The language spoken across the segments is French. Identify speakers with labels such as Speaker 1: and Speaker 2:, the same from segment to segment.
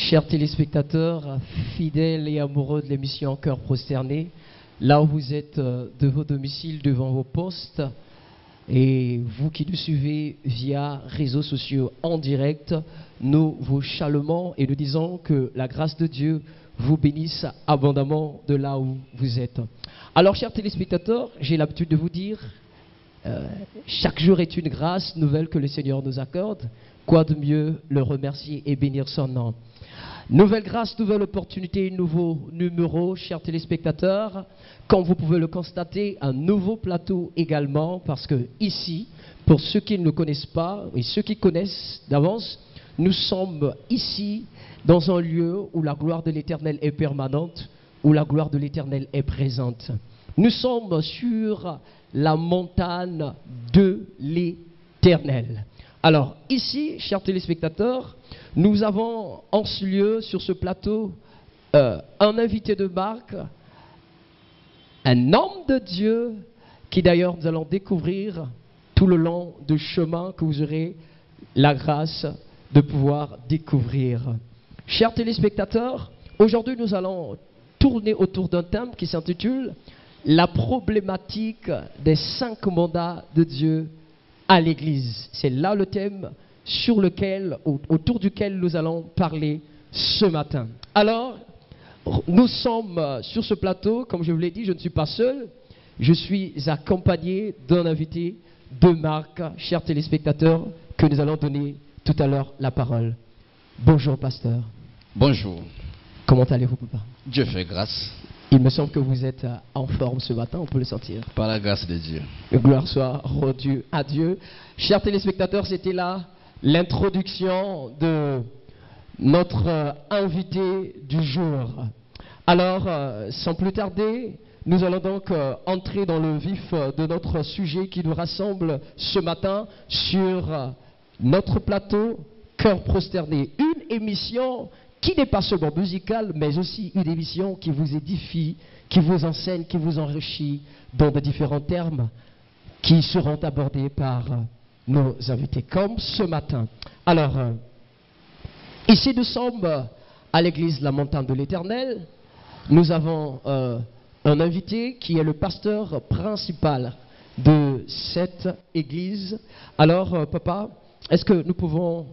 Speaker 1: Chers téléspectateurs, fidèles et amoureux de l'émission Cœur prosterné, là où vous êtes de vos domiciles, devant vos postes, et vous qui nous suivez via réseaux sociaux en direct, nous vous chalons et nous disons que la grâce de Dieu vous bénisse abondamment de là où vous êtes. Alors, chers téléspectateurs, j'ai l'habitude de vous dire, chaque jour est une grâce nouvelle que le Seigneur nous accorde. Quoi de mieux le remercier et bénir son nom. Nouvelle grâce, nouvelle opportunité, nouveau numéro, chers téléspectateurs. Comme vous pouvez le constater, un nouveau plateau également, parce que ici, pour ceux qui ne le connaissent pas et ceux qui connaissent d'avance, nous sommes ici dans un lieu où la gloire de l'Éternel est permanente, où la gloire de l'Éternel est présente. Nous sommes sur la montagne de l'Éternel. Alors, ici, chers téléspectateurs, nous avons en ce lieu, sur ce plateau, un invité de marque, un homme de Dieu, qui d'ailleurs nous allons découvrir tout le long du chemin que vous aurez la grâce de pouvoir découvrir. Chers téléspectateurs, aujourd'hui nous allons tourner autour d'un thème qui s'intitule « La problématique des 5 mandats de Dieu à l'Église ». C'est là le thème sur lequel, autour duquel nous allons parler ce matin. Alors, nous sommes sur ce plateau, comme je vous l'ai dit, je ne suis pas seul, je suis accompagné d'un invité de marque, chers téléspectateurs, que nous allons donner tout à l'heure la parole. Bonjour, pasteur.
Speaker 2: Bonjour.
Speaker 1: Comment allez-vous, papa?
Speaker 2: Dieu fait grâce.
Speaker 1: Il me semble que vous êtes en forme ce matin, on peut le sentir.
Speaker 2: Par la grâce de Dieu.
Speaker 1: Gloire soit rendue à Dieu. Chers téléspectateurs, c'était là l'introduction de notre invité du jour. Alors, sans plus tarder, nous allons donc entrer dans le vif de notre sujet qui nous rassemble ce matin sur notre plateau Cœur prosterné. Une émission qui n'est pas seulement musicale, mais aussi une émission qui vous édifie, qui vous enseigne, qui vous enrichit dans de différents termes qui seront abordés par nos invités, comme ce matin. Alors, ici nous sommes à l'église La Montagne de l'Éternel. Nous avons un invité qui est le pasteur principal de cette église. Alors, papa, est-ce que nous pouvons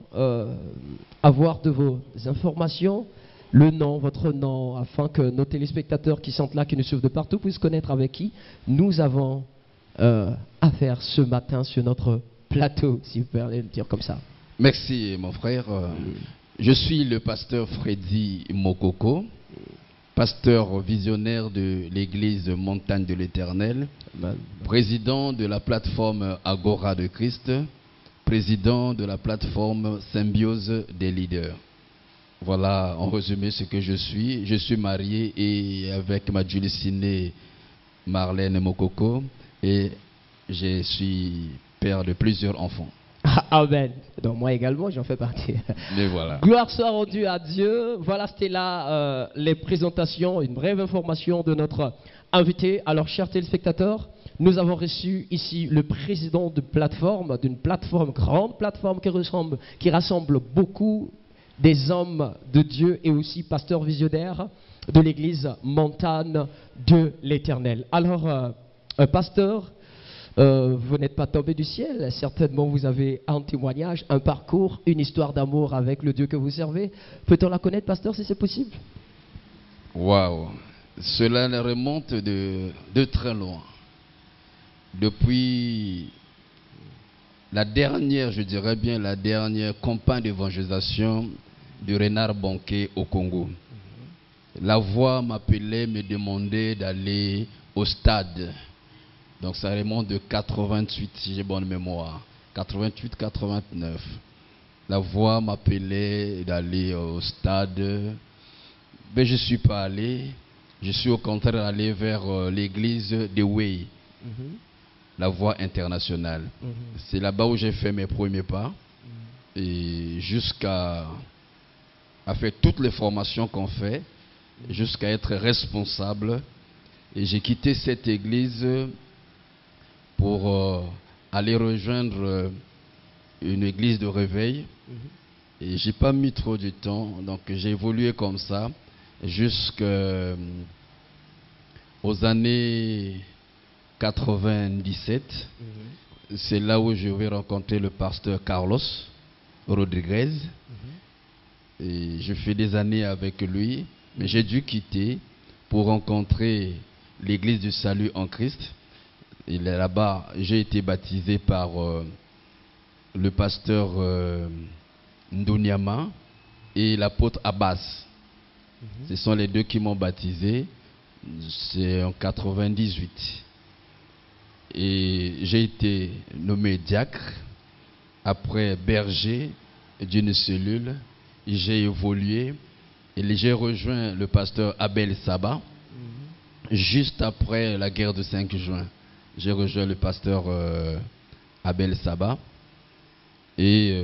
Speaker 1: avoir de vos informations, le nom, votre nom, afin que nos téléspectateurs qui sont là, qui nous suivent de partout, puissent connaître avec qui nous avons affaire ce matin sur notre plateau, si vous pouvez le dire comme ça.
Speaker 2: Merci, mon frère. Je suis le pasteur Freddy Mokoko, pasteur visionnaire de l'église Montagne de l'Éternel, président de la plateforme Agora de Christ, président de la plateforme Symbiose des leaders. Voilà en résumé ce que je suis. Je suis marié et avec ma Julicine Marlène Mokoko et je suis père de plusieurs enfants.
Speaker 1: Amen. Donc moi également, j'en fais partie.
Speaker 2: Mais voilà.
Speaker 1: Gloire soit rendue à Dieu. Voilà, c'était là les présentations, une brève information de notre invité. Alors, chers téléspectateurs, nous avons reçu ici le président de plateforme, d'une plateforme, grande plateforme qui rassemble beaucoup des hommes de Dieu et aussi pasteurs visionnaires de l'église Montagne de l'Éternel. Alors, pasteur, vous n'êtes pas tombé du ciel, certainement vous avez un témoignage, un parcours, une histoire d'amour avec le Dieu que vous servez. Peut-on la connaître, pasteur, si c'est possible?
Speaker 2: Waouh, cela remonte de très loin. Depuis la dernière, je dirais bien la dernière campagne d'évangélisation de Renard Bonquet au Congo. La voix m'appelait, me demandait d'aller au stade. Donc ça remonte de 88, si j'ai bonne mémoire. 88-89. La voix m'appelait d'aller au stade. Mais je ne suis pas allé. Je suis au contraire allé vers l'église de Way. La voie internationale. C'est là-bas où j'ai fait mes premiers pas. Et jusqu'à faire toutes les formations qu'on fait, jusqu'à être responsable. Et j'ai quitté cette église pour aller rejoindre une église de réveil Et j'ai pas mis trop de temps, donc j'ai évolué comme ça jusqu'aux années 97. C'est là où je vais rencontrer le pasteur Carlos Rodriguez. Et je fais des années avec lui, mais j'ai dû quitter pour rencontrer l'église du salut en Christ. Et là-bas, j'ai été baptisé par le pasteur Ndounyama et l'apôtre Abbas. Ce sont les deux qui m'ont baptisé. C'est en 98. Et j'ai été nommé diacre, après berger d'une cellule. J'ai évolué et j'ai rejoint le pasteur Abel Saba juste après la guerre de 5 juin. J'ai rejoint le pasteur Abel Saba et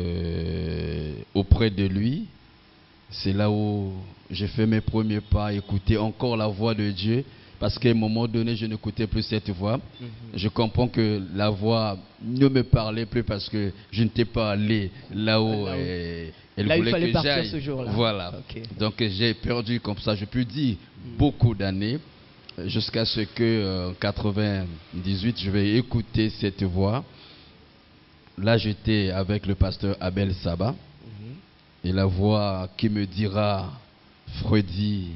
Speaker 2: auprès de lui, c'est là où j'ai fait mes premiers pas, écouter encore la voix de Dieu, parce qu'à un moment donné, je n'écoutais plus cette voix. Je comprends que la voix ne me parlait plus parce que je n'étais pas allé là où elle
Speaker 1: là,
Speaker 2: voulait
Speaker 1: il fallait
Speaker 2: que
Speaker 1: partir
Speaker 2: j'aille.
Speaker 1: ce jour-là.
Speaker 2: Voilà.
Speaker 1: Okay.
Speaker 2: Donc j'ai perdu comme ça, je peux dire, beaucoup d'années, jusqu'à ce que en 98, je vais écouter cette voix. Là, j'étais avec le pasteur Abel Saba. Et la voix qui me dira, Freddy,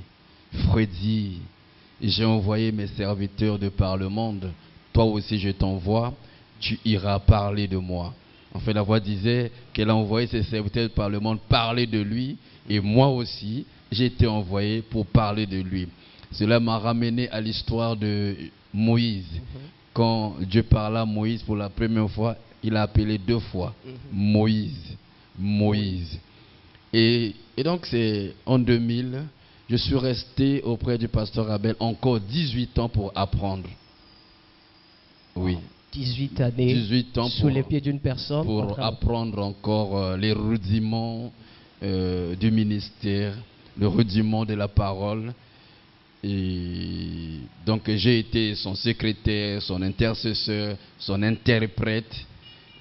Speaker 2: j'ai envoyé mes serviteurs de par le monde, toi aussi je t'envoie, tu iras parler de moi. En fait, la voix disait qu'elle a envoyé ses serviteurs par le monde parler de lui, et moi aussi, j'ai été envoyé pour parler de lui. Cela m'a ramené à l'histoire de Moïse. Quand Dieu parla à Moïse pour la première fois, il a appelé 2 fois Moïse. Et donc c'est en 2000, je suis resté auprès du pasteur Abel encore 18 ans pour apprendre. Oui.
Speaker 1: 18 années
Speaker 2: 18 ans
Speaker 1: sous les pieds d'une personne.
Speaker 2: Pour apprendre encore les rudiments du ministère, le rudiment de la parole. Et donc j'ai été son secrétaire, son intercesseur, son interprète.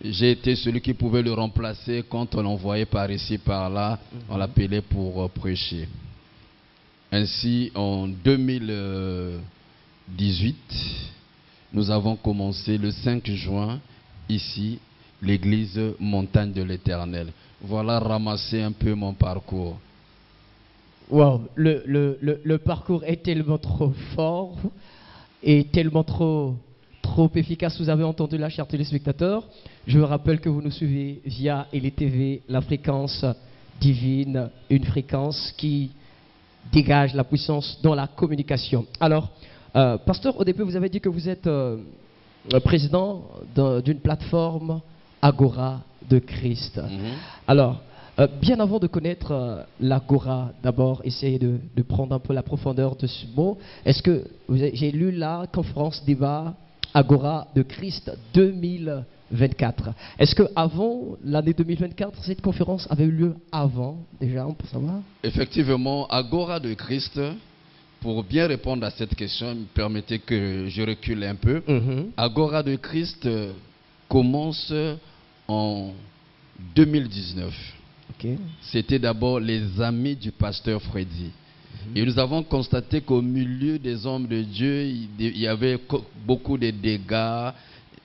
Speaker 2: J'ai été celui qui pouvait le remplacer quand on l'envoyait par ici, par là. On l'appelait pour prêcher. Ainsi, en 2018, nous avons commencé le 5 juin, ici, l'église Montagne de l'Éternel. Voilà, ramasser un peu mon parcours.
Speaker 1: Wow, le parcours est tellement trop fort et tellement trop efficace. Vous avez entendu la chers téléspectateurs. Je vous rappelle que vous nous suivez via LTV, la fréquence divine, une fréquence qui dégage la puissance dans la communication. Alors, pasteur, au début, vous avez dit que vous êtes président d'une plateforme Agora de Christ. Alors, bien avant de connaître l'Agora, d'abord, essayez de prendre un peu la profondeur de ce mot. Est-ce que j'ai lu la conférence débat Agora de Christ 2024. Est-ce que avant l'année 2024, cette conférence avait eu lieu avant déjà, on peut savoir?
Speaker 2: Effectivement, Agora de Christ, pour bien répondre à cette question, permettez que je recule un peu. Agora de Christ commence en 2019. C'était d'abord les amis du pasteur Freddy. Et nous avons constaté qu'au milieu des hommes de Dieu, il y avait beaucoup de dégâts.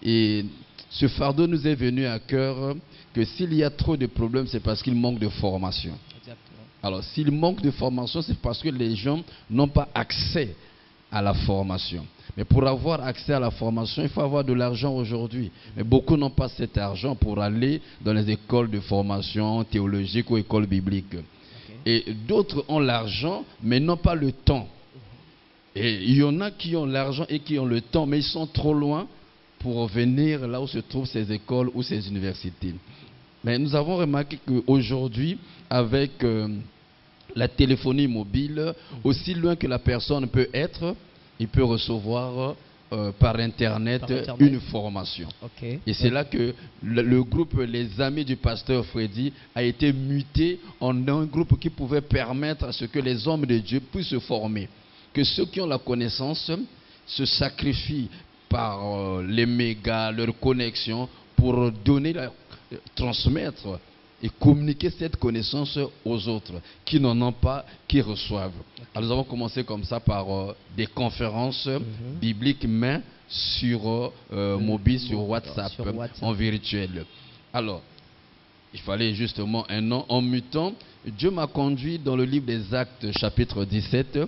Speaker 2: Et ce fardeau nous est venu à cœur que s'il y a trop de problèmes, c'est parce qu'il manque de formation. Exactement. Alors, s'il manque de formation, c'est parce que les gens n'ont pas accès à la formation. Mais pour avoir accès à la formation, il faut avoir de l'argent aujourd'hui. Mais beaucoup n'ont pas cet argent pour aller dans les écoles de formation théologique ou écoles bibliques. Et d'autres ont l'argent, mais n'ont pas le temps. Et il y en a qui ont l'argent et qui ont le temps, mais ils sont trop loin pour venir là où se trouvent ces écoles ou ces universités. Mais nous avons remarqué qu'aujourd'hui, avec la téléphonie mobile, aussi loin que la personne peut être, il peut recevoir par Internet une formation. Et c'est là que le groupe Les Amis du pasteur Freddy a été muté en un groupe qui pouvait permettre à ce que les hommes de Dieu puissent se former. Que ceux qui ont la connaissance se sacrifient par les mégas, leurs connexions pour donner, transmettre et communiquer cette connaissance aux autres qui n'en ont pas, qui reçoivent. Alors nous avons commencé comme ça par des conférences bibliques, mais sur mobile, sur WhatsApp, en virtuel. Alors, il fallait justement un an. En mutant, Dieu m'a conduit dans le livre des Actes, chapitre 17,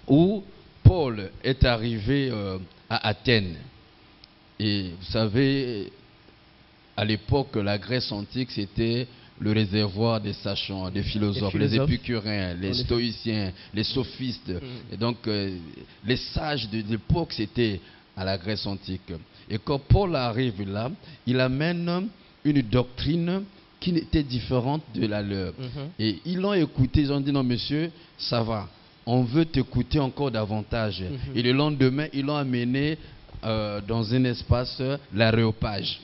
Speaker 2: où Paul est arrivé à Athènes. Et vous savez, à l'époque, la Grèce antique, c'était le réservoir des sachants, des philosophes, les épicuriens, les stoïciens, les sophistes. Et donc, les sages de l'époque, c'était à la Grèce antique. Et quand Paul arrive là, il amène une doctrine qui était différente de la leur. Et ils l'ont écouté, ils ont dit non monsieur, ça va, on veut t'écouter encore davantage. Et le lendemain, ils l'ont amené dans un espace, l'aréopage,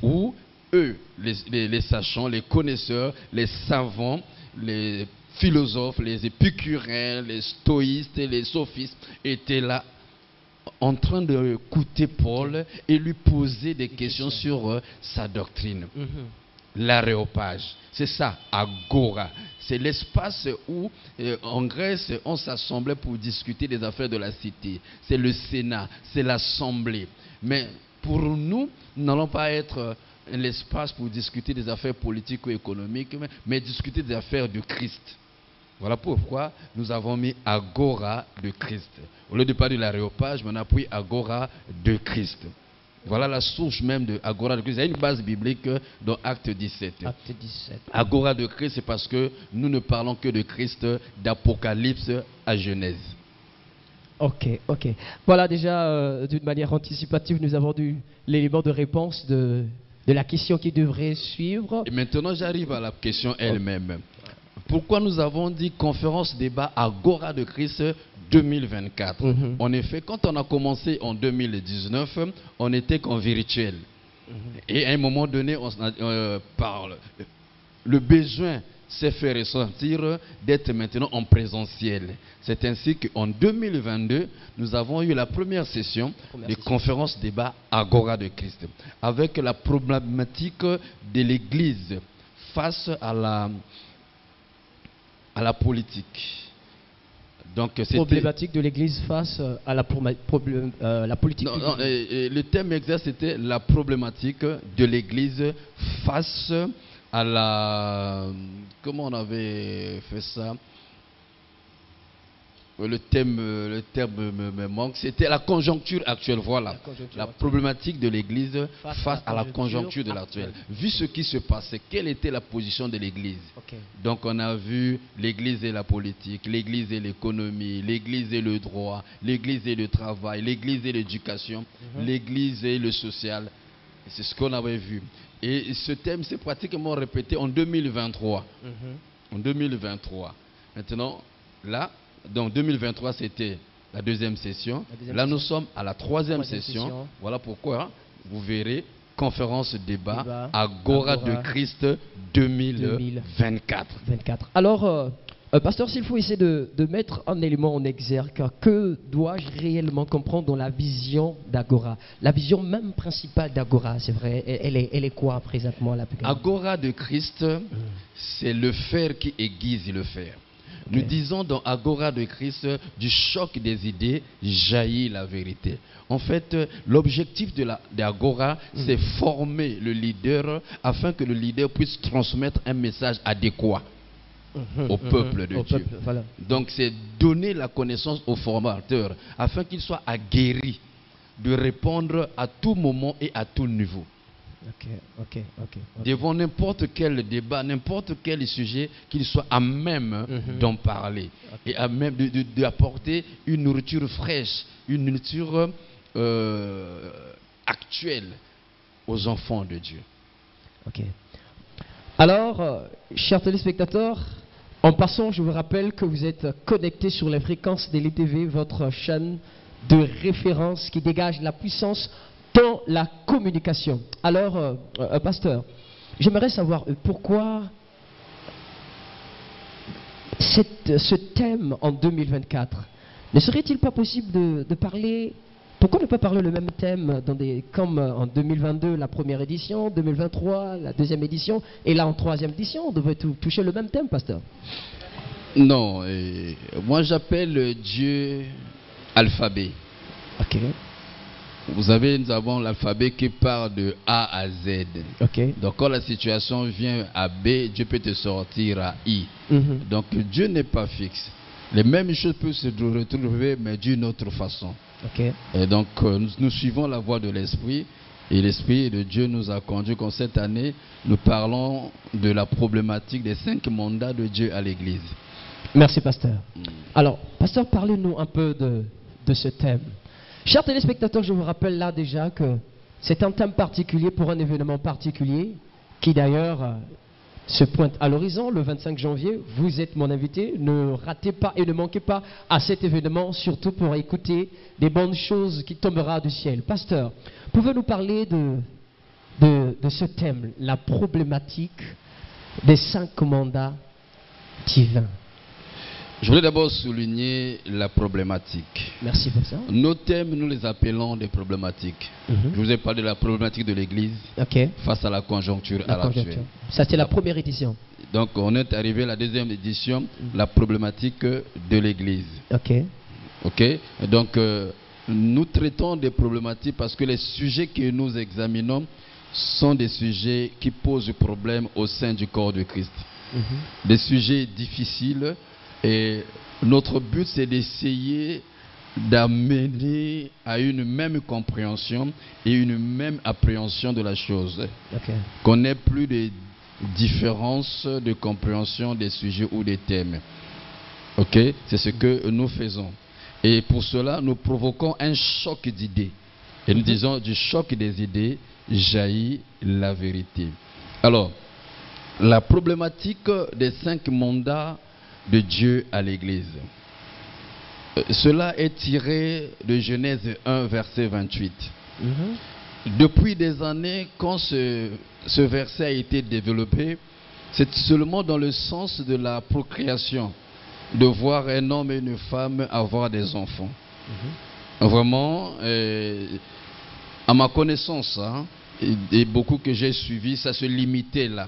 Speaker 2: où eux, les sachants, les connaisseurs, les savants, les philosophes, les épicuriens, les stoïstes, les sophistes étaient là en train d'écouter Paul et lui poser des questions sur sa doctrine. L'aréopage, c'est ça, agora. C'est l'espace où, en Grèce, on s'assemblait pour discuter des affaires de la cité. C'est le Sénat, c'est l'Assemblée. Mais pour nous, nous n'allons pas être l'espace pour discuter des affaires politiques ou économiques, mais discuter des affaires du Christ. Voilà pourquoi nous avons mis agora de Christ. Au lieu de parler de l'aréopage, on a pris agora de Christ. Voilà la source même de agora de Christ. Il y a une base biblique dans Acte 17.
Speaker 1: Acte 17.
Speaker 2: Agora de Christ, c'est parce que nous ne parlons que de Christ d'Apocalypse à Genèse.
Speaker 1: Ok. Voilà déjà, d'une manière anticipative, nous avons l'élément de réponse de la question qui devrait suivre.
Speaker 2: Et maintenant, j'arrive à la question elle-même. Pourquoi nous avons dit conférence débat Agora de Christ 2024? En effet, quand on a commencé en 2019, on n'était qu'en virtuel. Et à un moment donné, on parle. Le besoin s'est fait ressentir d'être maintenant en présentiel. C'est ainsi qu'en 2022, nous avons eu la première session de conférence débat Agora de Christ, avec la problématique de l'Église face à la politique. Donc,
Speaker 1: problématique de l'Église face à la politique.
Speaker 2: Non, le thème exact, c'était la problématique de l'Église face à la... Comment on avait fait ça? Le terme me manque. C'était la conjoncture actuelle. Voilà. La problématique de l'Église face à la conjoncture de l'actuel. Vu ce qui se passait, quelle était la position de l'Église? Donc on a vu l'Église et la politique, l'Église et l'économie, l'Église et le droit, l'Église et le travail, l'Église et l'éducation, l'Église et le social. C'est ce qu'on avait vu. Et ce thème s'est pratiquement répété en 2023. En 2023. Maintenant, là, donc 2023, c'était la deuxième session. Là, nous sommes à la troisième session. Voilà pourquoi vous verrez conférence débat Agora de Christ 2024.
Speaker 1: Alors, pasteur, s'il faut essayer de mettre un élément en exergue, que dois-je réellement comprendre dans la vision d'Agora? La vision même principale d'Agora, c'est vrai, elle est quoi présentement?
Speaker 2: Agora de Christ, c'est le fer qui aiguise le fer. Nous disons dans Agora de Christ, du choc des idées jaillit la vérité. En fait, l'objectif de l'Agora, c'est former le leader afin que le leader puisse transmettre un message adéquat au peuple de Dieu.
Speaker 1: Voilà.
Speaker 2: Donc c'est donner la connaissance au formateur afin qu'il soit aguerri de répondre à tout moment et à tout niveau. Devant n'importe quel débat, n'importe quel sujet, qu'il soit à même d'en parler et à même d'apporter une nourriture fraîche, une nourriture actuelle aux enfants de Dieu.
Speaker 1: Alors, chers téléspectateurs, en passant, je vous rappelle que vous êtes connectés sur les fréquences d'EliTV, votre chaîne de référence qui dégage la puissance dans la communication. Alors, j'aimerais savoir pourquoi ce thème en 2024. Ne serait-il pas possible de parler Pourquoi ne pas parler le même thème comme en 2022, la première édition, 2023, la deuxième édition, et là en troisième édition, on devrait toucher le même thème, pasteur?
Speaker 2: Non, moi j'appelle Dieu alphabet.
Speaker 1: Ok.
Speaker 2: Vous savez, nous avons l'alphabet qui part de A à Z.
Speaker 1: Ok.
Speaker 2: Donc quand la situation vient à B, Dieu peut te sortir à I. Donc Dieu n'est pas fixe. Les mêmes choses peuvent se retrouver, mais d'une autre façon.
Speaker 1: Okay.
Speaker 2: Et donc, nous suivons la voie de l'Esprit. Et l'Esprit de Dieu nous a conduits comme cette année, nous parlons de la problématique des 5 mandats de Dieu à l'Église.
Speaker 1: Merci, pasteur. Alors, pasteur, parlez-nous un peu de ce thème. Chers téléspectateurs, je vous rappelle là déjà que c'est un thème particulier pour un événement particulier qui d'ailleurs se pointe à l'horizon le 25 janvier. Vous êtes mon invité. Ne ratez pas et ne manquez pas à cet événement, surtout pour écouter des bonnes choses qui tombera du ciel. Pasteur, pouvez-vous nous parler de ce thème, la problématique des 5 mandats divins?
Speaker 2: Je voulais d'abord souligner la problématique.
Speaker 1: Merci, pasteur.
Speaker 2: Nos thèmes, nous les appelons des problématiques. Je vous ai parlé de la problématique de l'Église face à la conjoncture actuelle.
Speaker 1: Ça, c'était la première édition.
Speaker 2: Donc, on est arrivé à la deuxième édition, la problématique de l'Église. Ok. Donc, nous traitons des problématiques parce que les sujets que nous examinons sont des sujets qui posent problème au sein du corps de Christ. Des sujets difficiles. Et notre but, c'est d'essayer d'amener à une même compréhension et une même appréhension de la chose. Qu'on n'ait plus de différences de compréhension des sujets ou des thèmes. Ok? C'est ce que nous faisons. Et pour cela, nous provoquons un choc d'idées. Et nous disons, du choc des idées jaillit la vérité. Alors, la problématique des 5 mandats de Dieu à l'Église. Cela est tiré de Genèse 1, verset 28. Depuis des années, quand ce verset a été développé, c'est seulement dans le sens de la procréation, de voir un homme et une femme avoir des enfants. Vraiment, à ma connaissance, hein, et beaucoup que j'ai suivi, ça se limitait là.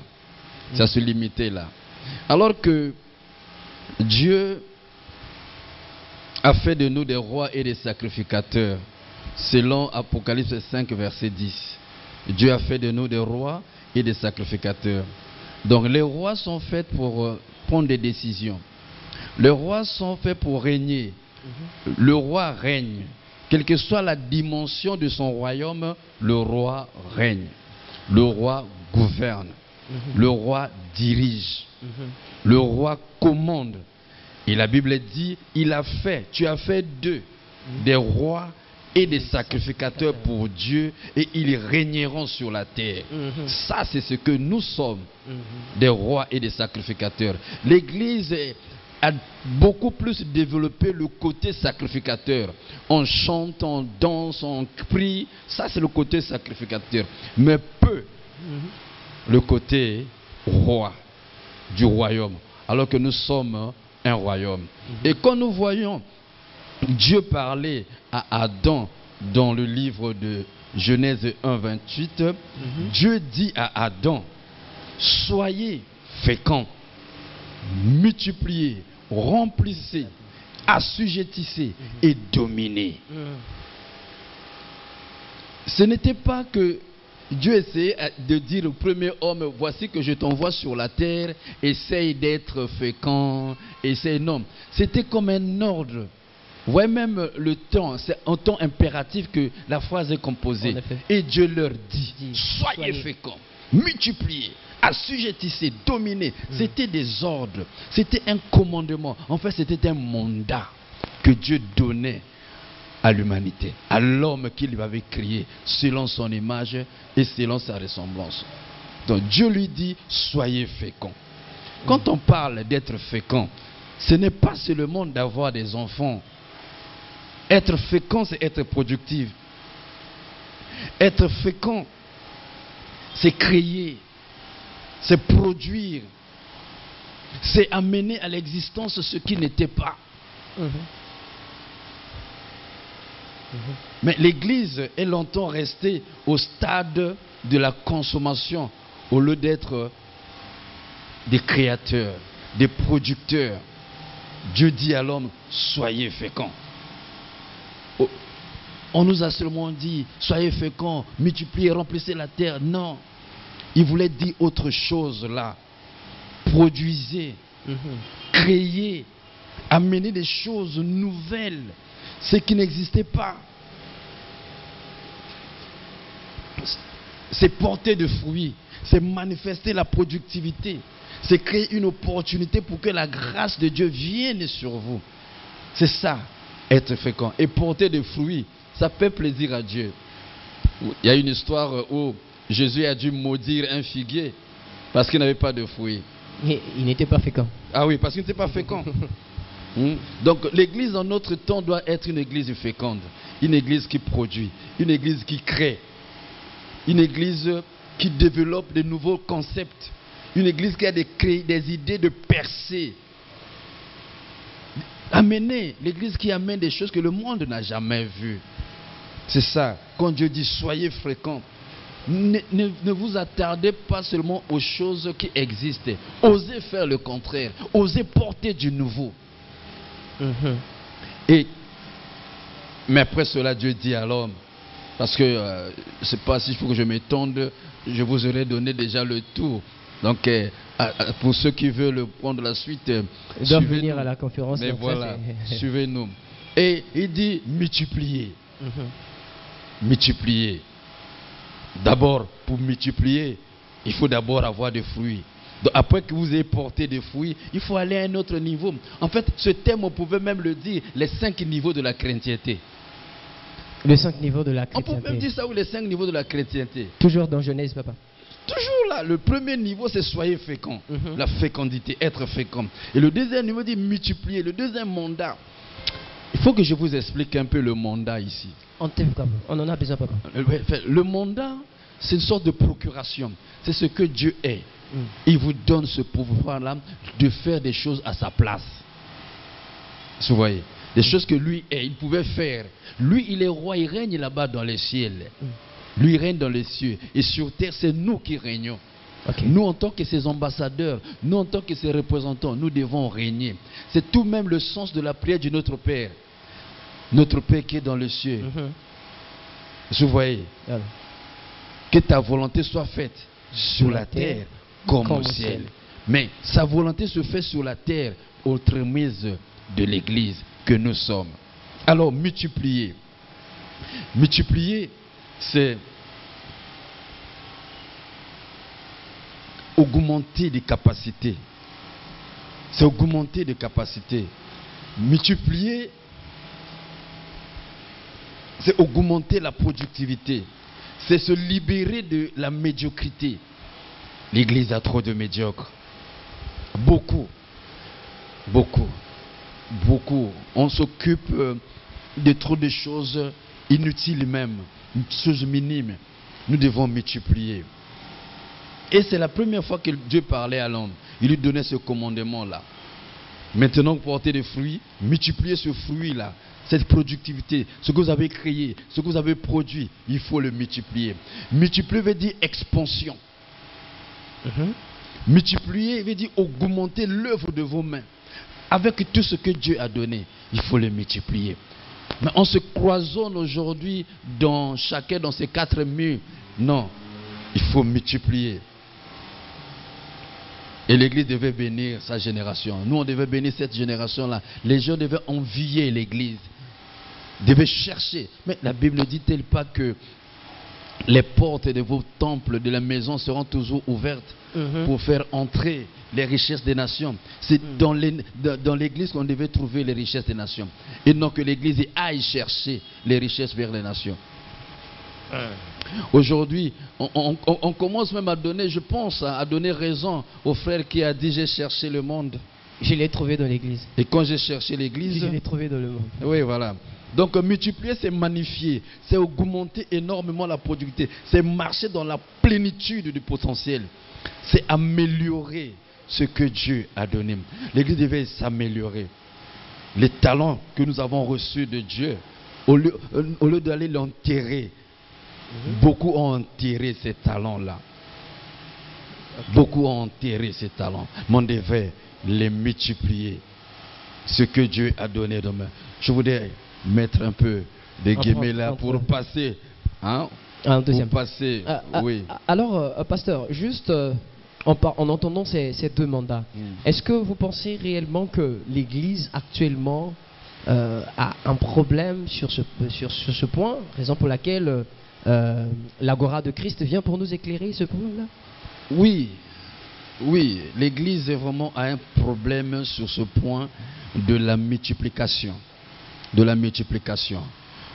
Speaker 2: Ça se limitait là. Alors que Dieu a fait de nous des rois et des sacrificateurs, selon Apocalypse 5, verset 10. Dieu a fait de nous des rois et des sacrificateurs. Donc les rois sont faits pour prendre des décisions. Les rois sont faits pour régner. Le roi règne. Quelle que soit la dimension de son royaume, le roi règne. Le roi gouverne. Le roi dirige. Le roi commande. Et la Bible dit, tu as fait d'eux des rois et des sacrificateurs pour Dieu, et ils régneront sur la terre. Ça, c'est ce que nous sommes, des rois et des sacrificateurs. L'Église a beaucoup plus développé le côté sacrificateur. On chante, on danse, on prie. Ça, c'est le côté sacrificateur. Mais peu le côté roi du royaume. Alors que nous sommes un royaume. Et quand nous voyons Dieu parler à Adam dans le livre de Genèse 1, 28, Dieu dit à Adam, soyez féconds, multipliez, remplissez, assujettissez et dominez. Ce n'était pas que Dieu essayait de dire au premier homme, voici que je t'envoie sur la terre, essaye d'être fécond, essaye. Non, c'était comme un ordre. Vous voyez même le temps, c'est en temps impératif que la phrase est composée. Et Dieu leur dit, soyez féconds, multipliez, assujettissez, dominez. C'était des ordres, c'était un commandement. En fait, c'était un mandat que Dieu donnait à l'humanité, à l'homme qu'il avait créé selon son image et selon sa ressemblance. Donc Dieu lui dit, soyez féconds. Quand on parle d'être fécond, ce n'est pas seulement d'avoir des enfants. Être fécond, c'est être productif. Être fécond, c'est créer, c'est produire, c'est amener à l'existence ce qui n'était pas. Mais l'Église est longtemps restée au stade de la consommation au lieu d'être des créateurs, des producteurs. Dieu dit à l'homme, soyez féconds. On nous a seulement dit, soyez féconds, multipliez, remplissez la terre. Non, il voulait dire autre chose là. Produisez, créez, amenez des choses nouvelles, ce qui n'existait pas. C'est porter de fruits, c'est manifester la productivité, c'est créer une opportunité pour que la grâce de Dieu vienne sur vous. C'est ça, être fécond. Et porter des fruits, ça fait plaisir à Dieu. Il y a une histoire où Jésus a dû maudire un figuier parce qu'il n'avait pas de fruits.
Speaker 1: Il n'était pas fécond.
Speaker 2: Ah oui, parce qu'il n'était pas fécond. Donc l'église en notre temps doit être une église féconde, une église qui produit, une église qui crée, une église qui développe de nouveaux concepts, une église qui a des idées de percée. Amener, l'église qui amène des choses que le monde n'a jamais vues. C'est ça, quand Dieu dit soyez fréquents, ne vous attardez pas seulement aux choses qui existent. Osez faire le contraire, osez porter du nouveau. Mais après cela, Dieu dit à l'homme, parce que je ne sais pas s'il faut que je m'étende, je vous aurais donné déjà le tour. Donc, pour ceux qui veulent prendre la suite,
Speaker 1: ils doivent venir à la conférence.
Speaker 2: Mais voilà, suivez-nous. Et il dit multiplier. Multiplier. D'abord, pour multiplier, il faut d'abord avoir des fruits. Donc, après que vous ayez porté des fruits, il faut aller à un autre niveau. En fait, ce thème, on pouvait même le dire, les 5 niveaux de la chrétienté.
Speaker 1: Les 5 niveaux de la chrétienté.
Speaker 2: On peut même dire ça, ou les 5 niveaux de la chrétienté.
Speaker 1: Toujours dans Genèse, papa.
Speaker 2: Toujours là, le premier niveau c'est soyez féconds, la fécondité, être fécond. Et le deuxième niveau dit multiplier, le deuxième mandat. Il faut que je vous explique un peu le mandat ici.
Speaker 1: On en a besoin, papa.
Speaker 2: Le mandat, c'est une sorte de procuration. C'est ce que Dieu est. Il vous donne ce pouvoir-là de faire des choses à sa place. Vous voyez, des choses que lui est, il pouvait faire. Lui, il est roi, il règne là-bas dans les ciels. Lui règne dans les cieux. Et sur terre, c'est nous qui régnons. Nous, en tant que ses ambassadeurs, nous, en tant que ses représentants, nous devons régner. C'est tout même le sens de la prière de notre Père. Notre Père qui est dans les cieux. Vous voyez, que ta volonté soit faite sur la terre comme au ciel. Mais sa volonté se fait sur la terre au trémise de l'église que nous sommes. Alors, multiplier. Multiplier, c'est augmenter des capacités. C'est augmenter des capacités. Multiplier, c'est augmenter la productivité. C'est se libérer de la médiocrité. L'église a trop de médiocres. Beaucoup. On s'occupe de trop de choses inutiles même, choses minimes. Nous devons multiplier. Et c'est la première fois que Dieu parlait à l'homme. Il lui donnait ce commandement-là. Maintenant, portez des fruits, multipliez ce fruit-là, cette productivité, ce que vous avez créé, ce que vous avez produit, il faut le multiplier. Multiplier veut dire expansion. Multiplier veut dire augmenter l'œuvre de vos mains. Avec tout ce que Dieu a donné, il faut le multiplier. Mais on se cloisonne aujourd'hui chacun dans ses 4 murs. Non, il faut multiplier. Et l'église devait bénir sa génération. Nous, on devait bénir cette génération-là. Les gens devaient envier l'église. Devaient chercher. Mais la Bible ne dit-elle pas que les portes de vos temples, de la maison seront toujours ouvertes pour faire entrer les richesses des nations? C'est dans l'église qu'on devait trouver les richesses des nations. Et non que l'église aille chercher les richesses vers les nations. Aujourd'hui, on commence même à donner, je pense, à donner raison au frère qui a dit j'ai cherché le monde.
Speaker 1: Je l'ai trouvé dans l'église.
Speaker 2: Et quand j'ai cherché l'église,
Speaker 1: je l'ai trouvé dans le monde.
Speaker 2: Oui, voilà. Donc multiplier, c'est magnifier, c'est augmenter énormément la productivité, c'est marcher dans la plénitude du potentiel, c'est améliorer ce que Dieu a donné. L'église devait s'améliorer. Les talents que nous avons reçus de Dieu, Au lieu d'aller l'enterrer, beaucoup ont enterré ces talents-là. Beaucoup ont enterré ces talents. Mais on devait les multiplier. Ce que Dieu a donné demain. Je voudrais mettre un peu de guillemets là pour passer. Hein,
Speaker 1: un deuxième.
Speaker 2: Pour passer. Oui.
Speaker 1: Alors, pasteur, juste en entendant ces deux mandats, est-ce que vous pensez réellement que l'Église actuellement a un problème sur ce point, raison pour laquelle l'Agora de Christ vient pour nous éclairer ce point-là?
Speaker 2: Oui, l'Église est vraiment a un problème sur ce point de la multiplication.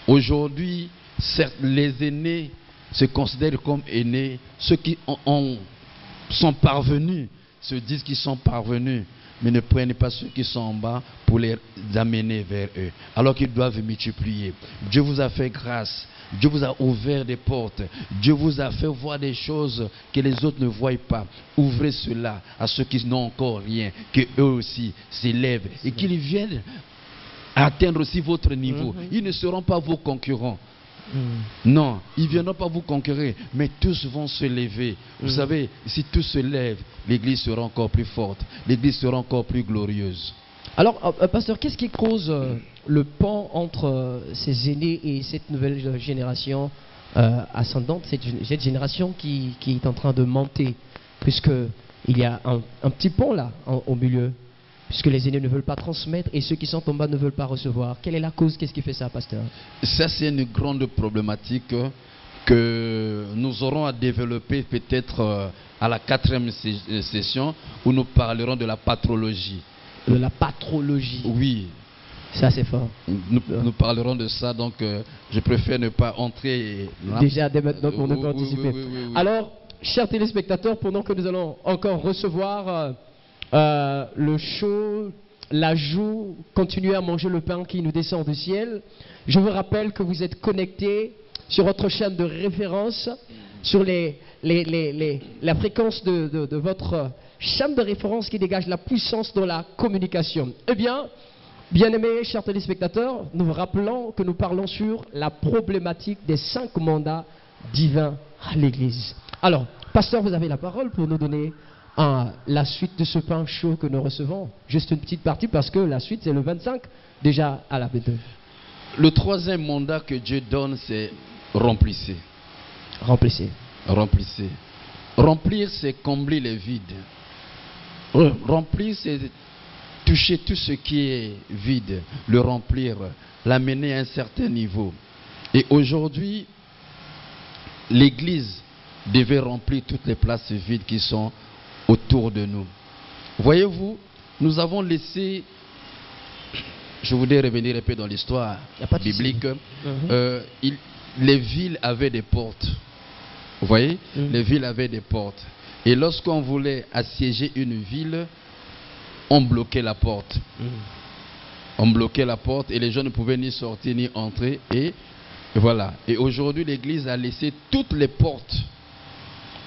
Speaker 2: Aujourd'hui, certes, les aînés se considèrent comme aînés. Ceux qui sont parvenus se disent qu'ils sont parvenus, mais ne prennent pas ceux qui sont en bas pour les amener vers eux, alors qu'ils doivent multiplier. Dieu vous a fait grâce. Dieu vous a ouvert des portes. Dieu vous a fait voir des choses que les autres ne voient pas. Ouvrez cela à ceux qui n'ont encore rien, qu'eux aussi s'élèvent et qu'ils viennent atteindre aussi votre niveau. Ils ne seront pas vos concurrents. Non, ils ne viendront pas vous conquérir, mais tous vont se lever. Vous savez, si tous se lèvent, l'Église sera encore plus forte, l'Église sera encore plus glorieuse.
Speaker 1: Alors, pasteur, qu'est-ce qui cause le pan entre ces aînés et cette nouvelle génération ascendante, cette génération qui est en train de monter, puisqu'il y a un petit pont là, au milieu, puisque les aînés ne veulent pas transmettre et ceux qui sont en bas ne veulent pas recevoir. Quelle est la cause? Qu'est-ce qui fait ça, pasteur?
Speaker 2: Ça, c'est une grande problématique que nous aurons à développer peut-être à la 4e session, où nous parlerons de la patrologie.
Speaker 1: De la patrologie.
Speaker 2: Oui.
Speaker 1: Ça, c'est fort.
Speaker 2: Nous parlerons de ça, donc je préfère ne pas entrer là.
Speaker 1: Déjà, dès maintenant, pour ne pas anticiper. Oui. Alors, chers téléspectateurs, pendant que nous allons encore recevoir le chaud, la joue, continuer à manger le pain qui nous descend du ciel, je vous rappelle que vous êtes connectés sur votre chaîne de référence, sur la fréquence de votre chaîne de référence qui dégage la puissance dans la communication. Eh bien, bien-aimés, chers téléspectateurs, nous vous rappelons que nous parlons sur la problématique des 5 mandats divins à l'Église. Alors, pasteur, vous avez la parole pour nous donner la suite de ce pain chaud que nous recevons. Juste une petite partie parce que la suite c'est le 25, déjà à la B2.
Speaker 2: Le 3e mandat que Dieu donne, c'est remplissez.
Speaker 1: Remplissez.
Speaker 2: Remplir, c'est combler les vides. Remplir, c'est toucher tout ce qui est vide, le remplir, l'amener à un certain niveau. Et aujourd'hui, l'Église devait remplir toutes les places vides qui sont autour de nous. Voyez-vous, nous avons laissé, je voudrais revenir un peu dans l'histoire biblique, les villes avaient des portes. Vous voyez, les villes avaient des portes. Et lorsqu'on voulait assiéger une ville, on bloquait la porte. On bloquait la porte et les gens ne pouvaient ni sortir ni entrer. Et voilà. Et aujourd'hui, l'Église a laissé toutes les portes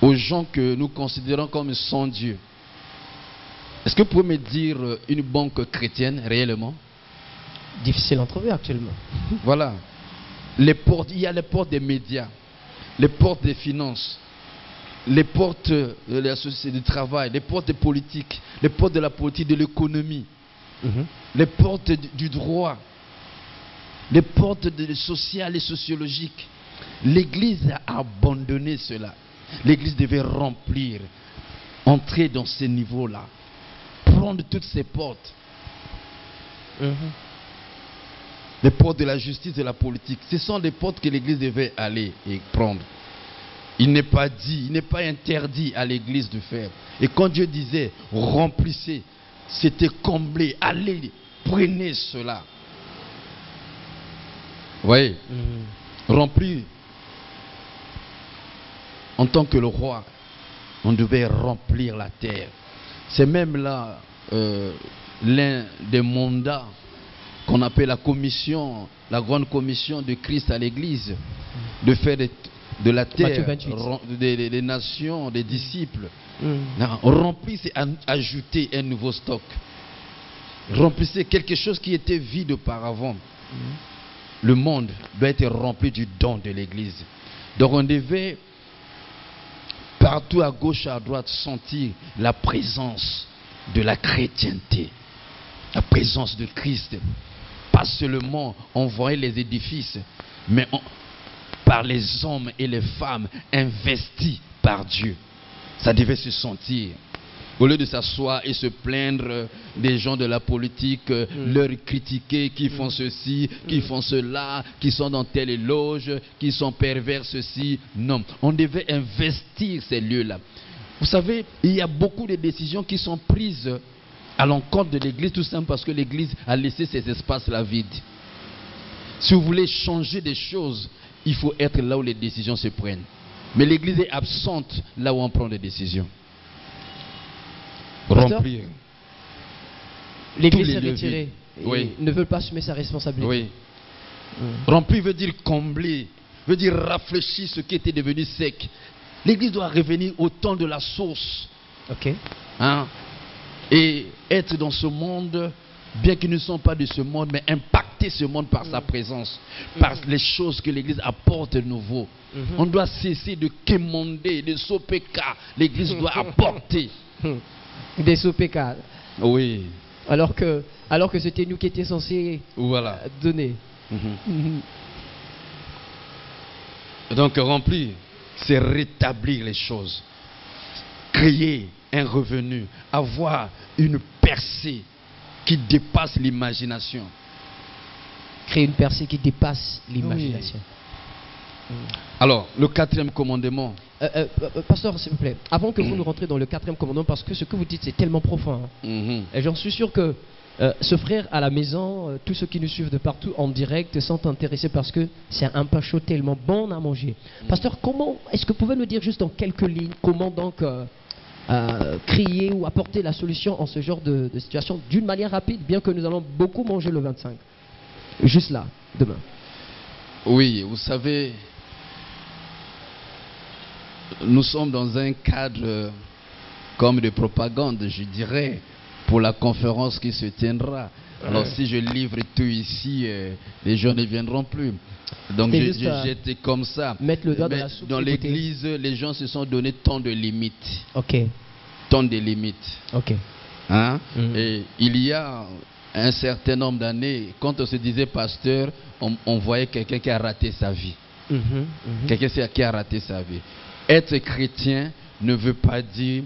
Speaker 2: aux gens que nous considérons comme sans Dieu. Est-ce que vous pouvez me dire une banque chrétienne réellement?
Speaker 1: Difficile à trouver actuellement.
Speaker 2: Voilà. Les portes, il y a les portes des médias, les portes des finances, les portes de la société du travail, les portes des politiques, les portes de la politique, de l'économie, les portes du droit, les portes sociales et sociologiques. L'Église a abandonné cela. L'Église devait remplir, entrer dans ces niveaux-là, prendre toutes ces portes. Les portes de la justice et de la politique, ce sont des portes que l'Église devait aller et prendre. Il n'est pas dit, il n'est pas interdit à l'Église de faire. Et quand Dieu disait remplissez, c'était comblé, allez, prenez cela. Vous voyez, remplir. En tant que le roi, on devait remplir la terre. C'est même là l'un des mandats qu'on appelle la commission, la grande commission de Christ à l'Église, de faire de la terre des nations, des disciples. Remplissez, ajouter un nouveau stock. Remplissez quelque chose qui était vide auparavant. le monde doit être rempli du don de l'Église. Donc on devait partout à gauche et à droite sentir la présence de la chrétienté, la présence de Christ. Pas seulement on voyait les édifices, mais par les hommes et les femmes investis par Dieu. Ça devait se sentir. Au lieu de s'asseoir et se plaindre des gens de la politique, leur critiquer, qui font ceci, qui font cela, qui sont dans telle loge, qui sont pervers, ceci. Non, on devait investir ces lieux-là. Vous savez, il y a beaucoup de décisions qui sont prises à l'encontre de l'Église, tout simplement parce que l'Église a laissé ces espaces-là vides. Si vous voulez changer des choses, il faut être là où les décisions se prennent. Mais l'Église est absente là où on prend des décisions. Remplir.
Speaker 1: L'Église s'est retirée.
Speaker 2: Oui.
Speaker 1: Ne veut pas assumer sa responsabilité.
Speaker 2: Oui. Remplir veut dire combler, veut dire rafraîchir ce qui était devenu sec. L'Église doit revenir au temps de la source.
Speaker 1: Ok.
Speaker 2: Hein? Et être dans ce monde, bien qu'ils ne sont pas de ce monde, mais impacter ce monde par sa présence, par les choses que l'Église apporte de nouveau. On doit cesser de quémander, de sopéka. L'Église doit apporter.
Speaker 1: Des SOPK.
Speaker 2: Oui.
Speaker 1: Alors que c'était nous qui étions censés donner.
Speaker 2: Donc remplir, c'est rétablir les choses. Créer un revenu. Avoir une percée qui dépasse l'imagination.
Speaker 1: Créer une percée qui dépasse l'imagination.
Speaker 2: Oui. Alors, le 4e commandement.
Speaker 1: Pasteur, s'il vous plaît, avant que vous nous rentrez dans le 4e commandement, parce que ce que vous dites, c'est tellement profond. Et j'en suis sûr que ce frère à la maison, tous ceux qui nous suivent de partout en direct sont intéressés parce que c'est un pain chaud tellement bon à manger. Pasteur, comment est-ce que vous pouvez nous dire juste en quelques lignes comment donc crier ou apporter la solution en ce genre de situation d'une manière rapide, bien que nous allons beaucoup manger le 25. Juste là, demain.
Speaker 2: Oui, vous savez, nous sommes dans un cadre comme de propagande, je dirais, pour la conférence qui se tiendra. Alors si je livre tout ici, les gens ne viendront plus. Donc j'étais comme ça.
Speaker 1: Mettre le doigt dans la soupe.
Speaker 2: Dans l'église, les gens se sont donné tant de limites.
Speaker 1: Ok.
Speaker 2: Tant de limites.
Speaker 1: Ok.
Speaker 2: Hein? Et il y a un certain nombre d'années, quand on se disait pasteur, on voyait quelqu'un qui a raté sa vie. Quelqu'un qui a raté sa vie. Être chrétien ne veut pas dire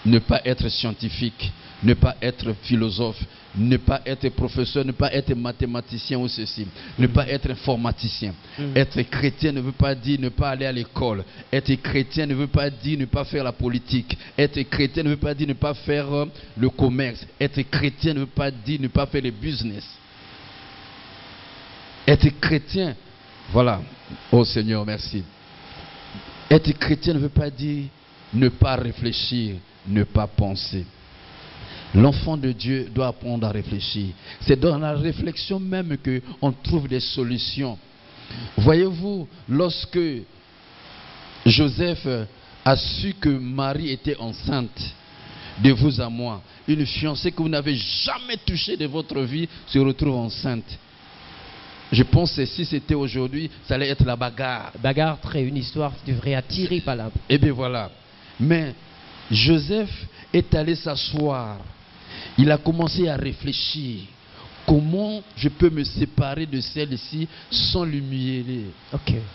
Speaker 2: ne pas être scientifique, ne pas être philosophe, ne pas être professeur, ne pas être mathématicien ou ceci, ne pas être informaticien. Être chrétien ne veut pas dire ne pas aller à l'école. Être chrétien ne veut pas dire ne pas faire la politique. Être chrétien ne veut pas dire ne pas faire le commerce. Être chrétien ne veut pas dire ne pas faire le business. Être chrétien, voilà. Oh Seigneur, merci. Être chrétien ne veut pas dire ne pas réfléchir, ne pas penser. L'enfant de Dieu doit apprendre à réfléchir. C'est dans la réflexion même qu'on trouve des solutions. Voyez-vous, lorsque Joseph a su que Marie était enceinte, de vous à moi, une fiancée que vous n'avez jamais touchée de votre vie se retrouve enceinte. Je pense que si c'était aujourd'hui, ça allait être la bagarre.
Speaker 1: Bagarre, une histoire qui devrait attirer par là.
Speaker 2: Eh bien voilà. Mais Joseph est allé s'asseoir. Il a commencé à réfléchir. Comment je peux me séparer de celle-ci sans l'humilier,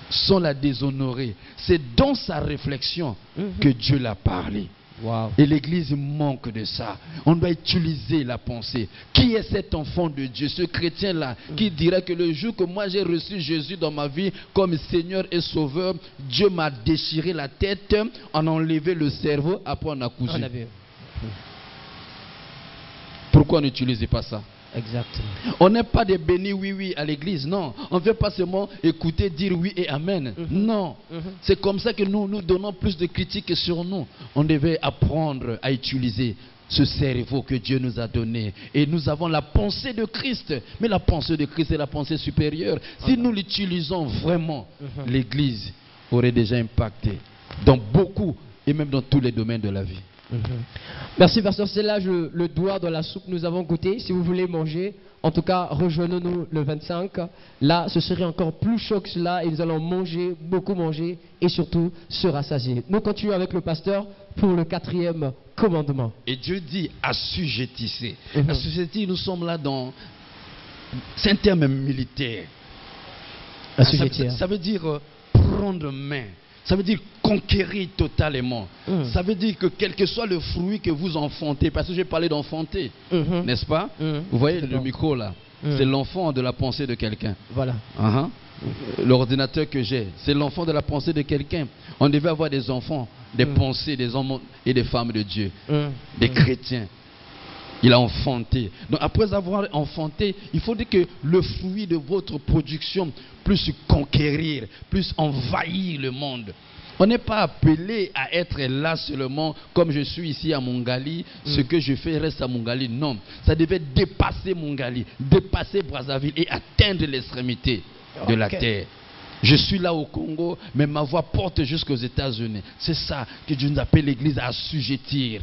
Speaker 2: sans la déshonorer. C'est dans sa réflexion que Dieu l'a parlé.
Speaker 1: Wow.
Speaker 2: Et l'Église manque de ça. On doit utiliser la pensée. Qui est cet enfant de Dieu, ce chrétien-là, qui dirait que le jour que moi j'ai reçu Jésus dans ma vie comme Seigneur et Sauveur, Dieu m'a déchiré la tête, en a enlevé le cerveau, après on a cousu. Pourquoi n'utilisez pas ça?
Speaker 1: Exactement.
Speaker 2: On n'est pas des bénis oui à l'église, non. On ne veut pas seulement écouter, dire oui et amen. Non. C'est comme ça que nous donnons plus de critiques sur nous. On devait apprendre à utiliser ce cerveau que Dieu nous a donné. Et nous avons la pensée de Christ. Mais la pensée de Christ est la pensée supérieure. Si nous l'utilisons vraiment, l'église aurait déjà impacté dans beaucoup et même dans tous les domaines de la vie.
Speaker 1: Merci, pasteur. C'est là le doigt dans la soupe. Nous avons goûté. Si vous voulez manger, en tout cas, rejoignez-nous le 25. Là, ce serait encore plus chaud que cela et nous allons manger, beaucoup manger et surtout se rassasier. Nous continuons avec le pasteur pour le 4e commandement.
Speaker 2: Et Dieu dit assujettissez. Assujettissez, nous sommes là dans... C'est un terme militaire.
Speaker 1: Assujettir.
Speaker 2: Ça veut dire prendre main. Ça veut dire conquérir totalement. Ça veut dire que quel que soit le fruit que vous enfantez, parce que j'ai parlé d'enfanter, n'est-ce pas? Vous voyez le micro là, c'est l'enfant de la pensée de quelqu'un.
Speaker 1: Voilà.
Speaker 2: L'ordinateur que j'ai, c'est l'enfant de la pensée de quelqu'un. On devait avoir des enfants, des pensées, des hommes et des femmes de Dieu, des chrétiens. Il a enfanté. Donc après avoir enfanté, il faut dire que le fruit de votre production puisse conquérir, puisse envahir le monde. On n'est pas appelé à être là seulement comme je suis ici à Mongali, ce que je fais reste à Mongali. Non, ça devait dépasser Mongali, dépasser Brazzaville et atteindre l'extrémité de la terre. Je suis là au Congo, mais ma voix porte jusqu'aux États-Unis. C'est ça que Dieu nous appelle l'Église à assujettir.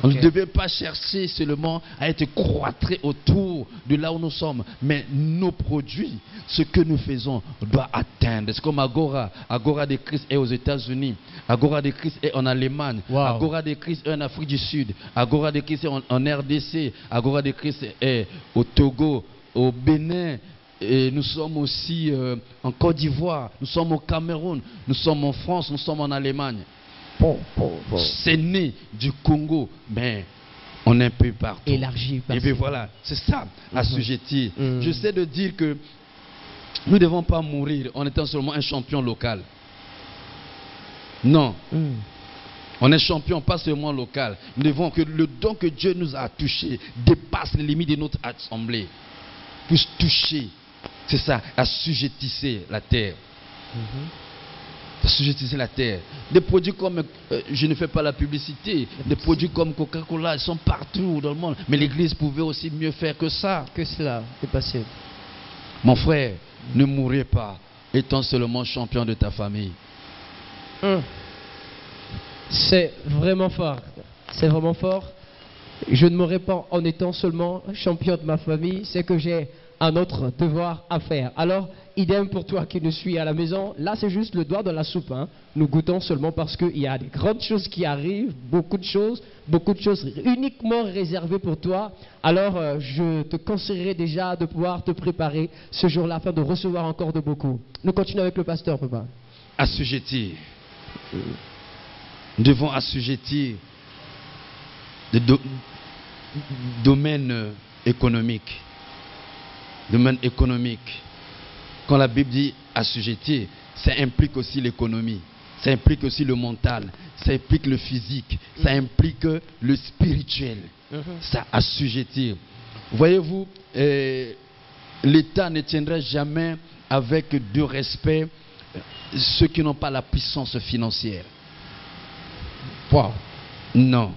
Speaker 2: On ne devait pas chercher seulement à être croîtré autour de là où nous sommes, mais nos produits, ce que nous faisons, doit atteindre. C'est comme Agora. Agora de Christ est aux États-Unis. Agora de Christ est en Allemagne. Agora de Christ est en Afrique du Sud. Agora de Christ est en RDC. Agora de Christ est au Togo, au Bénin. Et nous sommes aussi en Côte d'Ivoire. Nous sommes au Cameroun. Nous sommes en France. Nous sommes en Allemagne. C'est né du Congo, mais on est un peu partout.
Speaker 1: Élargi.
Speaker 2: Et bien voilà, c'est ça, assujetti. J'essaie de dire que nous ne devons pas mourir en étant seulement un champion local. Non. On est champion, pas seulement local. Nous devons que le don que Dieu nous a touché dépasse les limites de notre assemblée. Puisse toucher, c'est ça, assujettisser la terre. Assujettisser la terre. Des produits comme, je ne fais pas la publicité, des produits comme Coca-Cola, ils sont partout dans le monde. Mais l'Église pouvait aussi mieux faire que ça.
Speaker 1: Que cela, c'est passé.
Speaker 2: Mon frère, ne mourrez pas étant seulement champion de ta famille.
Speaker 1: C'est vraiment fort. C'est vraiment fort. Je ne mourrai pas en étant seulement champion de ma famille. C'est que j'ai un autre devoir à faire. Alors, idem pour toi qui nous suis à la maison. Là, c'est juste le doigt dans la soupe. Nous goûtons seulement parce qu'il y a des grandes choses qui arrivent, beaucoup de choses uniquement réservées pour toi. Alors, je te conseillerais déjà de pouvoir te préparer ce jour-là afin de recevoir encore de beaucoup. Nous continuons avec le pasteur, papa.
Speaker 2: Assujettir. Nous devons assujettir le domaine économique. Domaine économique. Quand la Bible dit assujettir, ça implique aussi l'économie, ça implique aussi le mental, ça implique le physique, ça implique le spirituel. Ça assujettir. Voyez-vous, l'État ne tiendra jamais avec de respect ceux qui n'ont pas la puissance financière. Non.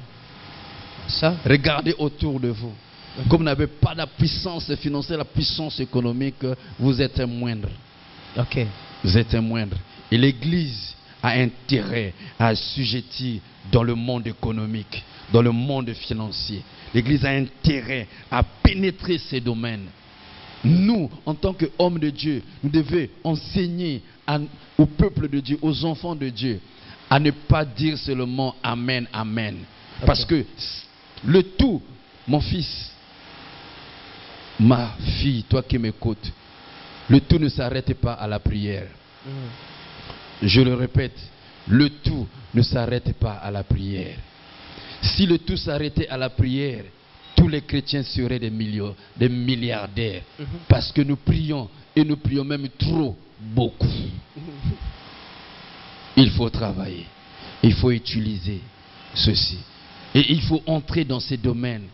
Speaker 1: Ça?
Speaker 2: Regardez autour de vous. Comme vous n'avez pas la puissance financière, la puissance économique, vous êtes un moindre. Vous êtes un moindre. Et l'Église a intérêt à assujettir dans le monde économique, dans le monde financier. L'Église a intérêt à pénétrer ces domaines. Nous, en tant qu'hommes de Dieu, nous devons enseigner au peuple de Dieu, aux enfants de Dieu, à ne pas dire seulement Amen, Amen. Parce que le tout, mon fils, ma fille, toi qui m'écoutes, le tout ne s'arrête pas à la prière. Je le répète, le tout ne s'arrête pas à la prière. Si le tout s'arrêtait à la prière, tous les chrétiens seraient des milliardaires. Parce que nous prions, et nous prions même trop, beaucoup. Il faut travailler, il faut utiliser ceci. Et il faut entrer dans ces domaines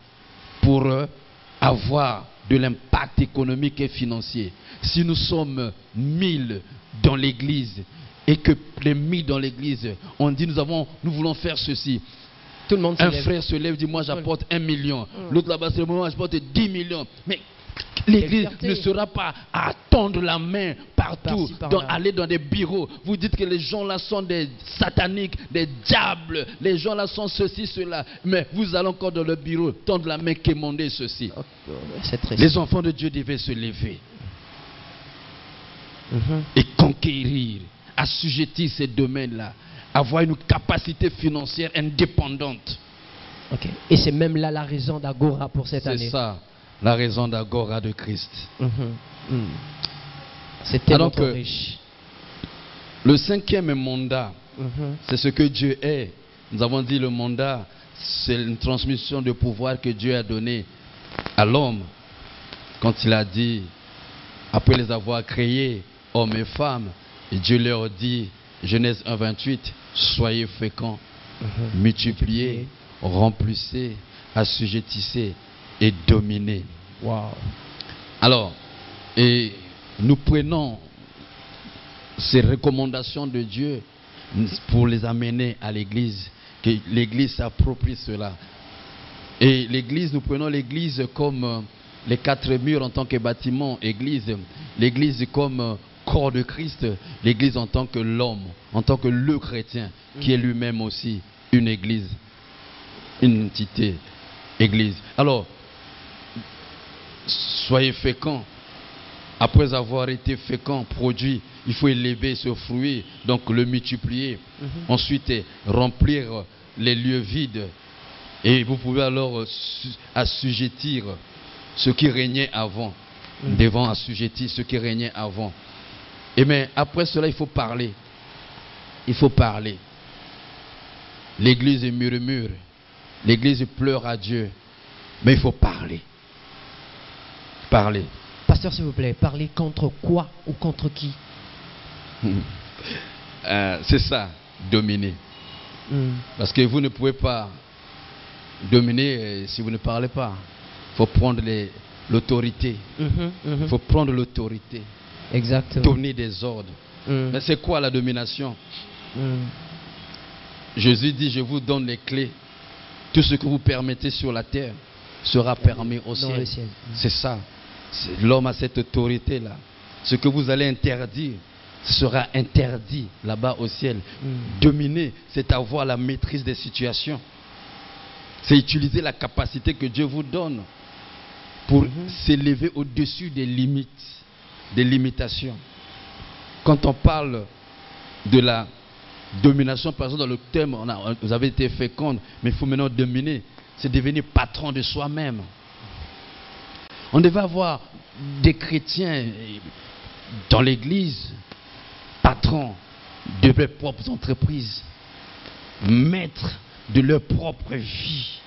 Speaker 2: pour avoir de l'impact économique et financier. Si nous sommes 1000 dans l'église et que les 1000 dans l'église, on dit nous voulons faire ceci.
Speaker 1: Tout le monde
Speaker 2: un frère se lève et dit moi j'apporte 1 million. L'autre là-bas c'est le moment j'apporte 10 millions. Mais L'église ne sera pas à tendre la main partout,
Speaker 1: Par-ci,
Speaker 2: aller dans des bureaux. Vous dites que les gens là sont des sataniques, des diables. Les gens là sont ceci, cela. Mais vous allez encore dans le bureau, tendre la main, quémander ceci.
Speaker 1: C'est triste.
Speaker 2: Les enfants de Dieu devaient se lever et conquérir, assujettir ces domaines-là, avoir une capacité financière indépendante.
Speaker 1: Ok. Et c'est même là la raison d'Agora pour cette année.
Speaker 2: C'est ça, la raison d'Agora de Christ.
Speaker 1: C'est tellement
Speaker 2: Alors que
Speaker 1: riche.
Speaker 2: le 5e mandat, c'est ce que Dieu est. Nous avons dit le mandat, c'est une transmission de pouvoir que Dieu a donné à l'homme. Quand il a dit, après les avoir créés, hommes et femmes, et Dieu leur dit, Genèse 1, 28, soyez féconds, multipliez, remplissez, assujettissez et dominez.
Speaker 1: Wow.
Speaker 2: Alors, et nous prenons ces recommandations de Dieu pour les amener à l'église, que l'église s'approprie cela. Et l'église, nous prenons l'église comme les 4 murs en tant que bâtiment, église, l'église comme corps de Christ, l'église en tant que l'homme, en tant que le chrétien, qui est lui-même aussi une église, une entité, église. Alors, soyez féconds. Après avoir été fécond, produit, il faut élever ce fruit, donc le multiplier. Ensuite, remplir les lieux vides. Et vous pouvez alors assujettir ce qui régnait avant. Devant assujettir ce qui régnait avant. Et mais après cela, il faut parler. Il faut parler. L'église murmure. L'église pleure à Dieu. Mais il faut parler. Parler.
Speaker 1: Pasteur, s'il vous plaît, parler contre quoi ou contre qui?
Speaker 2: C'est ça, dominer. Parce que vous ne pouvez pas dominer si vous ne parlez pas. Il faut prendre l'autorité. Il faut prendre l'autorité.
Speaker 1: Exactement.
Speaker 2: Donner des ordres. Mais c'est quoi la domination? Jésus dit, je vous donne les clés. Tout ce que vous permettez sur la terre sera permis au ciel. C'est ça. L'homme a cette autorité-là. Ce que vous allez interdire, ce sera interdit là-bas au ciel. Dominer, c'est avoir la maîtrise des situations. C'est utiliser la capacité que Dieu vous donne pour s'élever au-dessus des limites, des limitations. Quand on parle de la domination, par exemple, dans le thème, vous avez été féconde, mais il faut maintenant dominer. C'est devenir patron de soi-même. On devait avoir des chrétiens dans l'église, patrons de leurs propres entreprises, maîtres de leur propre vie.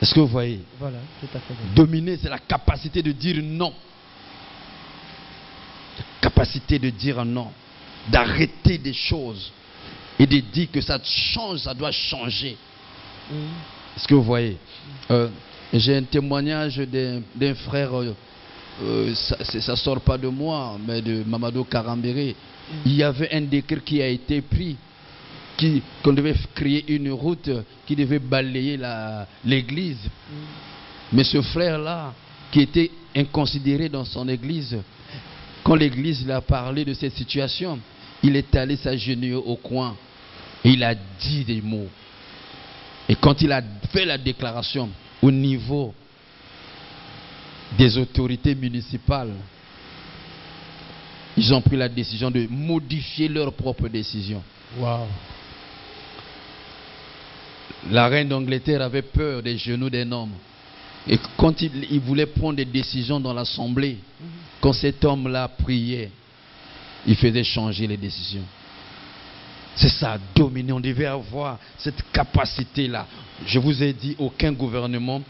Speaker 2: Est-ce que vous voyez?
Speaker 1: Voilà, tout à fait.
Speaker 2: Dominer, c'est la capacité de dire non. La capacité de dire non, d'arrêter des choses et de dire que ça change, ça doit changer. Est-ce que vous voyez? J'ai un témoignage d'un frère, ça ne sort pas de moi, mais de Mamadou Karambéré. Il y avait un décret qui a été pris, qu'on devait créer une route qui devait balayer l'église. Mais ce frère-là, qui était inconsidéré dans son église, quand l'église lui a parlé de cette situation, il est allé s'agenouiller au coin et il a dit des mots. Et quand il a fait la déclaration au niveau des autorités municipales, ils ont pris la décision de modifier leur propre décision.
Speaker 1: Wow.
Speaker 2: La reine d'Angleterre avait peur des genoux d'un homme. Et quand il voulait prendre des décisions dans l'assemblée, quand cet homme-là priait, il faisait changer les décisions. C'est ça, dominer. On devait avoir cette capacité-là. Je vous ai dit, aucun gouvernement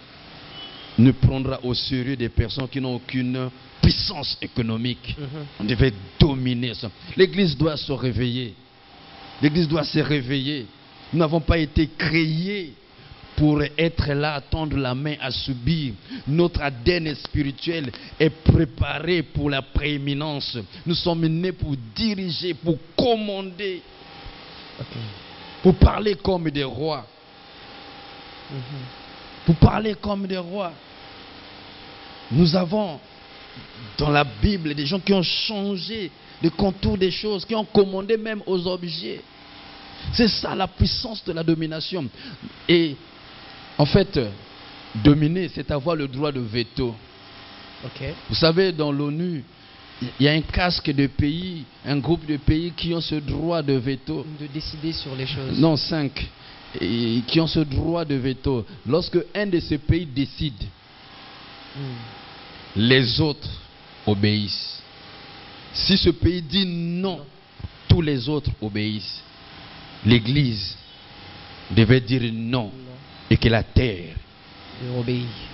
Speaker 2: ne prendra au sérieux des personnes qui n'ont aucune puissance économique. On devait dominer ça. L'Église doit se réveiller. L'Église doit se réveiller. Nous n'avons pas été créés pour être là, à tendre la main, à subir. Notre ADN spirituel est préparé pour la prééminence. Nous sommes nés pour diriger, pour commander, pour parler comme des rois. Pour parler comme des rois. Nous avons dans la Bible des gens qui ont changé le contour des choses, qui ont commandé même aux objets. C'est ça la puissance de la domination. Et en fait, dominer, c'est avoir le droit de veto.
Speaker 1: Ok.
Speaker 2: Vous savez, dans l'ONU, il y a un casque de pays, un groupe de pays qui ont ce droit de veto.
Speaker 1: De décider sur les choses.
Speaker 2: Non, 5. Et qui ont ce droit de veto. Lorsque un de ces pays décide, les autres obéissent. Si ce pays dit non, tous les autres obéissent. L'Église devait dire non, et que la terre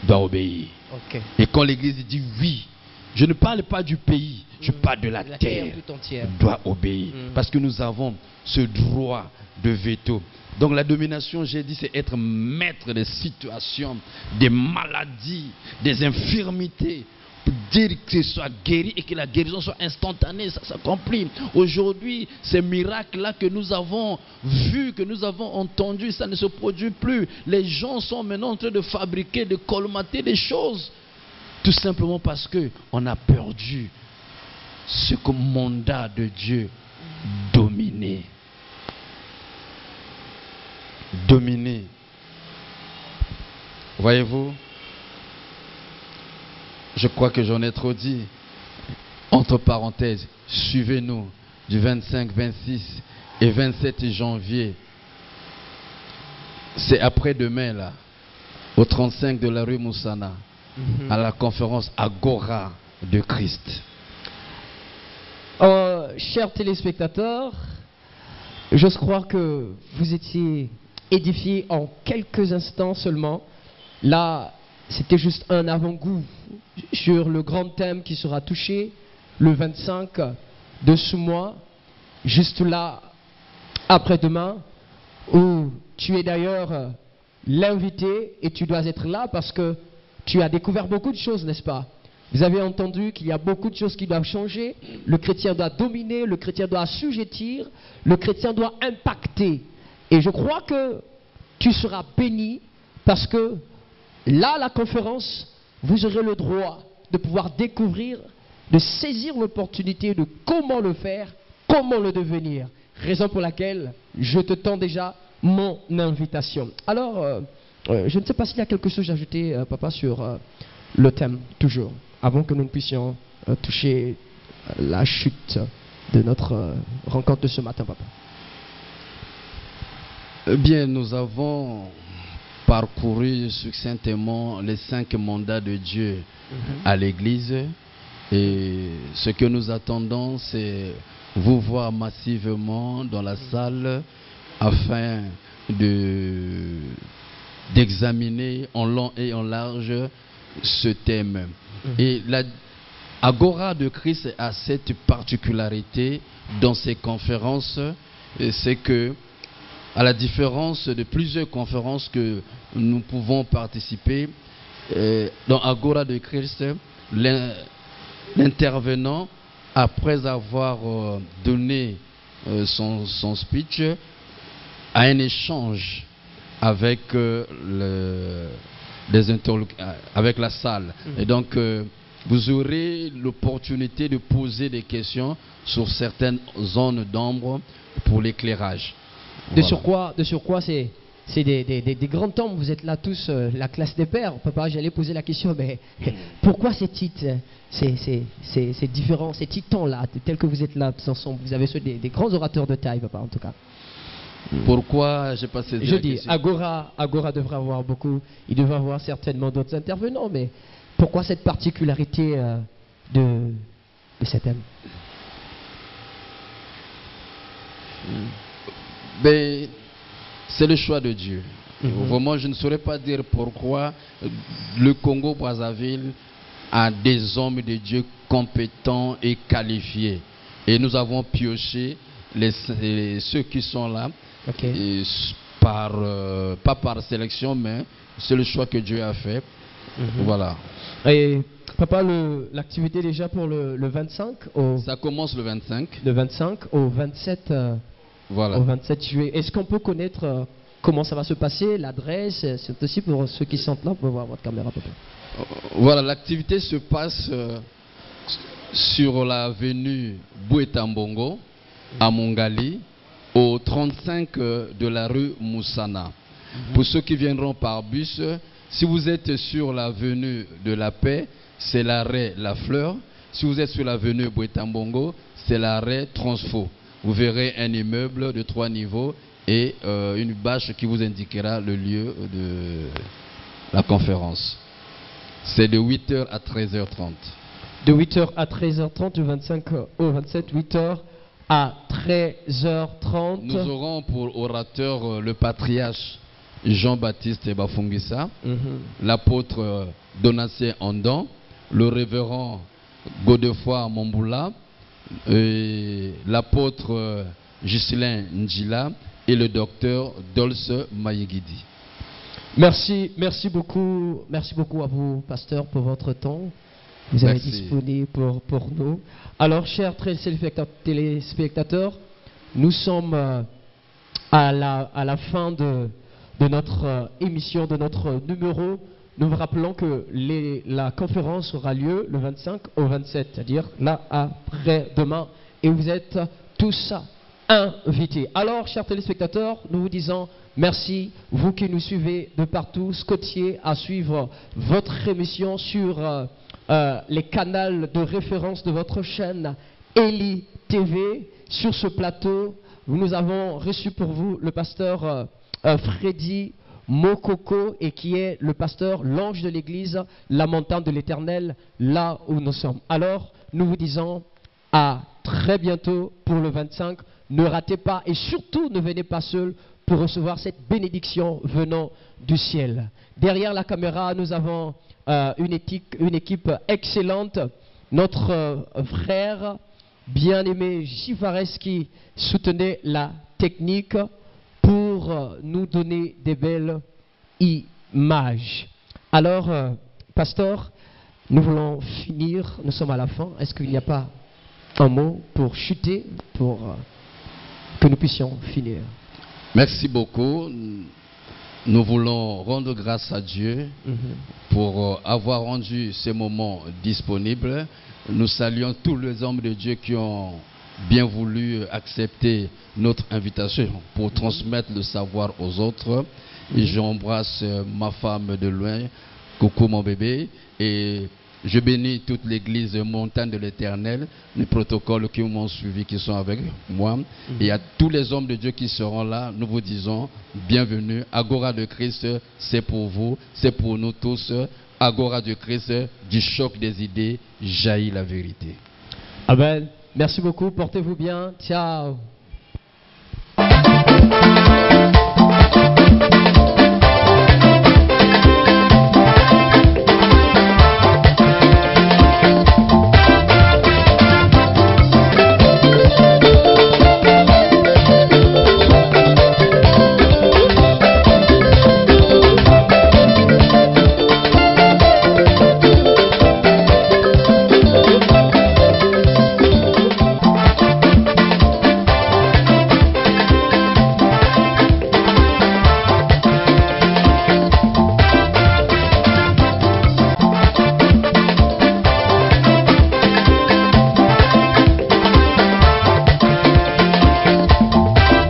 Speaker 2: doit obéir.
Speaker 1: Okay.
Speaker 2: Et quand l'Église dit oui, je ne parle pas du pays, je parle de la terre
Speaker 1: tout entière.
Speaker 2: Doit obéir. Parce que nous avons ce droit de veto. Donc la domination, j'ai dit, c'est être maître des situations, des maladies, des infirmités. Dire que ce soit guéri et que la guérison soit instantanée, ça s'accomplit. Aujourd'hui, ces miracles-là que nous avons vus, que nous avons entendus, ça ne se produit plus. Les gens sont maintenant en train de fabriquer, de colmater des choses. Tout simplement parce qu'on a perdu ce mandat de Dieu, dominer. Dominer. Voyez-vous? Je crois que j'en ai trop dit. Entre parenthèses, suivez-nous du 25, 26 et 27 janvier. C'est après-demain, là, au 35 de la rue Moussana, à la conférence Agora de Christ.
Speaker 1: Chers téléspectateurs, j'ose croire que vous étiez édifiés en quelques instants seulement. Là, c'était juste un avant-goût sur le grand thème qui sera touché le 25 de ce mois, juste là, après-demain, où tu es d'ailleurs l'invité et tu dois être là parce que tu as découvert beaucoup de choses, n'est-ce pas? Vous avez entendu qu'il y a beaucoup de choses qui doivent changer. Le chrétien doit dominer, le chrétien doit assujettir, le chrétien doit impacter. Et je crois que tu seras béni parce que là, la conférence, vous aurez le droit de pouvoir découvrir, de saisir l'opportunité de comment le faire, comment le devenir. Raison pour laquelle je te tends déjà mon invitation. Alors, je ne sais pas s'il y a quelque chose à ajouter, papa, sur le thème, toujours, avant que nous ne puissions toucher la chute de notre rencontre de ce matin, papa.
Speaker 2: Eh bien, nous avons parcouru succinctement les 5 mandats de Dieu à l'Église. Et ce que nous attendons, c'est vous voir massivement dans la salle afin d'examiner en long et en large ce thème. Et la Agora de Christ a cette particularité dans ses conférences, c'est que, à la différence de plusieurs conférences que nous pouvons participer, dans Agora de Christ, l'intervenant, après avoir donné son speech, a un échange avec, avec la salle. Et donc, vous aurez l'opportunité de poser des questions sur certaines zones d'ombre pour l'éclairage.
Speaker 1: De surcroît, c'est des grands temps. Vous êtes là tous, la classe des pères. Papa, j'allais poser la question, mais pourquoi ces titres, ces différents, ces titans-là, tels que vous êtes là tous ensemble? Vous avez ceux des grands orateurs de taille, papa, en tout cas.
Speaker 2: Pourquoi j'ai pas saisi
Speaker 1: Je
Speaker 2: la
Speaker 1: dis,
Speaker 2: question.
Speaker 1: Agora devrait avoir beaucoup, il devrait avoir certainement d'autres intervenants, mais pourquoi cette particularité de cet thème?
Speaker 2: Ben, c'est le choix de Dieu. Vraiment, je ne saurais pas dire pourquoi le Congo-Brazzaville a des hommes de Dieu compétents et qualifiés. Et nous avons pioché ceux qui sont là, et pas par sélection, mais c'est le choix que Dieu a fait. Voilà.
Speaker 1: Et papa, l'activité déjà pour le 25
Speaker 2: Ça commence le 25.
Speaker 1: Le 25 au 27,
Speaker 2: voilà.
Speaker 1: au 27 juillet. Est-ce qu'on peut connaître comment ça va se passer, l'adresse, c'est aussi pour ceux qui sont là, pour voir votre caméra, papa.
Speaker 2: Voilà, l'activité se passe sur l'avenue Bouetambongo, à Mongali, au 35 de la rue Moussana. Pour ceux qui viendront par bus, si vous êtes sur l'avenue de la Paix, c'est l'arrêt La Fleur. Si vous êtes sur l'avenue Bouetambongo, c'est l'arrêt Transfo. Vous verrez un immeuble de 3 niveaux et une bâche qui vous indiquera le lieu de la conférence. C'est de 8h à 13h30.
Speaker 1: De 8h à 13h30, du 25 au 27, 8h à 13h30.
Speaker 2: Nous aurons pour orateur le patriarche Jean-Baptiste Bafungisa, l'apôtre Donatien Andon, le révérend Godefroy Momboula, l'apôtre Ghislain Njila et le docteur Dolce Mayegidi.
Speaker 1: Merci beaucoup à vous, pasteur, pour votre temps. Vous avez disponible pour nous. Alors, chers téléspectateurs, nous sommes à la fin de notre émission, de notre numéro. Nous vous rappelons que la conférence aura lieu le 25 au 27, c'est-à-dire là après-demain. Et vous êtes tous invités. Alors, chers téléspectateurs, nous vous disons merci, vous qui nous suivez de partout, scottiez à suivre votre émission sur les canaux de référence de votre chaîne Eli TV. Sur ce plateau, nous avons reçu pour vous le pasteur Freddy Mokoko, et qui est le pasteur, l'ange de l'église, la montagne de l'éternel, là où nous sommes. Alors, nous vous disons à très bientôt pour le 25. Ne ratez pas et surtout ne venez pas seul pour recevoir cette bénédiction venant du ciel. Derrière la caméra, nous avons une équipe excellente. Notre frère bien-aimé Gifares qui soutenait la technique pour nous donner des belles images. Alors, pasteur, nous voulons finir, nous sommes à la fin. Est-ce qu'il n'y a pas un mot pour chuter, pour que nous puissions finir?
Speaker 2: Merci beaucoup. Nous voulons rendre grâce à Dieu pour avoir rendu ces moments disponibles. Nous saluons tous les hommes de Dieu qui ont bien voulu accepter notre invitation pour transmettre le savoir aux autres. Et j'embrasse ma femme de loin, coucou mon bébé, et je bénis toute l'église montagne de l'éternel, les protocoles qui m'ont suivi, qui sont avec moi, et à tous les hommes de Dieu qui seront là, nous vous disons bienvenue. Agora de Christ, c'est pour vous, c'est pour nous tous. Agora de Christ, du choc des idées jaillit la vérité.
Speaker 1: Amen. Merci beaucoup, portez-vous bien. Ciao.